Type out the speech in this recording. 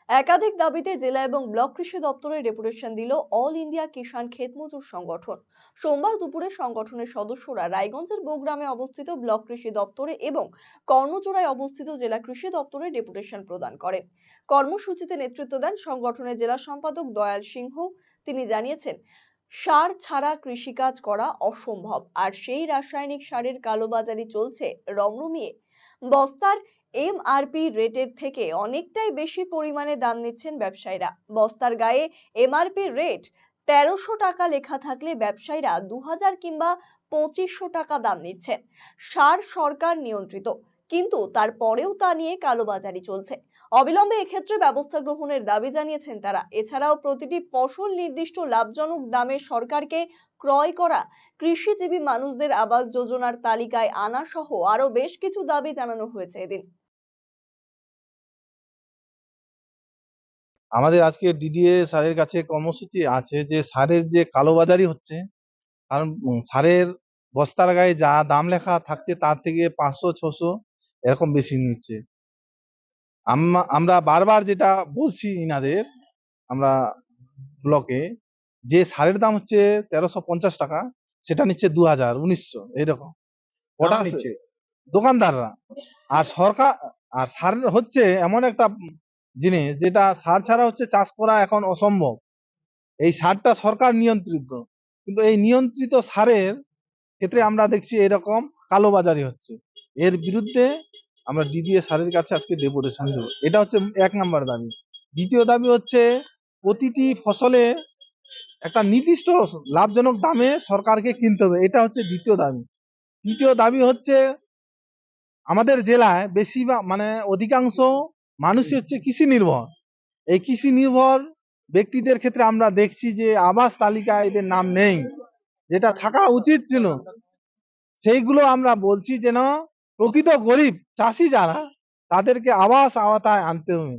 একাধিক দাবিতে জেলা এবং ব্লক কৃষি দপ্তরে ডেপুটেশন দিল অল ইন্ডিয়া কিষাণ ক্ষেত মজুর সংগঠন। সোমবার দুপুরে সংগঠনের সদস্যরা রায়গঞ্জের বৌগ্রামে অবস্থিত ব্লক কৃষি দপ্তরে এবং কর্ণচূড়ায় অবস্থিত জেলা কৃষি দপ্তরে ডেপুটেশন প্রদান করেন। কর্মসূচিতে নেতৃত্ব দেন সংগঠনের জেলা সম্পাদক দয়াল সিংহ। তিনি জানিয়েছেন, সার ছাড়া কৃষিকাজ করা অসম্ভব, আর সেই রাসায়নিক সারের কালোবাজারি চলছে রমরমিয়ে। বস্তার এমআরপি রেটের থেকে অনেকটাই বেশি পরিমাণে দাম নিচ্ছেন ব্যবসায়ীরা। বস্তার গায়ে এমআরপি রেট 1300 টাকা লেখা থাকলে ব্যবসায়ীরা 2000 কিংবা 2500 টাকা দাম নিচ্ছেন। সার সরকার নিয়ন্ত্রিত, কিন্তু তারপরেও তা নিয়ে কালোবাজারি চলছে। অবিলম্বে এক্ষেত্রে ব্যবস্থা গ্রহণের দাবি জানিয়েছেন তারা। এছাড়াও প্রতিটি ফসল নির্দিষ্ট লাভজনক দামে সরকারকে ক্রয় করা, কৃষিজীবী মানুষদের আবাস যোজনার তালিকায় আনা সহ আরো বেশ কিছু দাবি জানানো হয়েছে এদিন। আমাদের আজকে ডিডিএ স্যারের কাছে কর্মসূচি আছে যে সারের যে কালোবাজারি হচ্ছে, কারণ সারের বস্তার গায়ে যা দাম লেখা থাকছে তার থেকে 500-600 এরকম বেশি নিচ্ছে। আমরা বারবার যেটা বলছি ইনাদের, আমরা ব্লকে, যে সারের দাম হচ্ছে 1350 টাকা, সেটা নিচ্ছে 2000-1900 এইরকম ওটা নিচ্ছে দোকানদাররা। আর সরকার, আর সার হচ্ছে এমন একটা জিনিস যেটা সার ছাড়া হচ্ছে চাষ করা এখন অসম্ভব। এই সারটা সরকার নিয়ন্ত্রিত, কিন্তু এই নিয়ন্ত্রিত সারের ক্ষেত্রে আমরা দেখছি এরকম কালোবাজারি হচ্ছে। এর বিরুদ্ধে আমরা ডিডিএ স্যারের কাছে আজকে ডেপুটেশন দেব। এটা হচ্ছে 1 নাম্বার দাবি। দ্বিতীয় দাবি হচ্ছে প্রতিটি ফসলে একটা নির্দিষ্ট লাভজনক দামে সরকারকে কিনতে হবে, এটা হচ্ছে দ্বিতীয় দাবি। তৃতীয় দাবি হচ্ছে আমাদের জেলায় বেশি মানে অধিকাংশ মানুষই হচ্ছে কৃষি নির্ভর। এই কৃষি নির্ভর ব্যক্তিদের ক্ষেত্রে আমরা দেখছি যে আবাস তালিকায় এদের নাম নেই, যেটা থাকা উচিত ছিল। সেইগুলো আমরা বলছি যেন প্রকৃত গরিব চাষি যারা, তাদেরকে আবাস আওতায় আনতে হবে।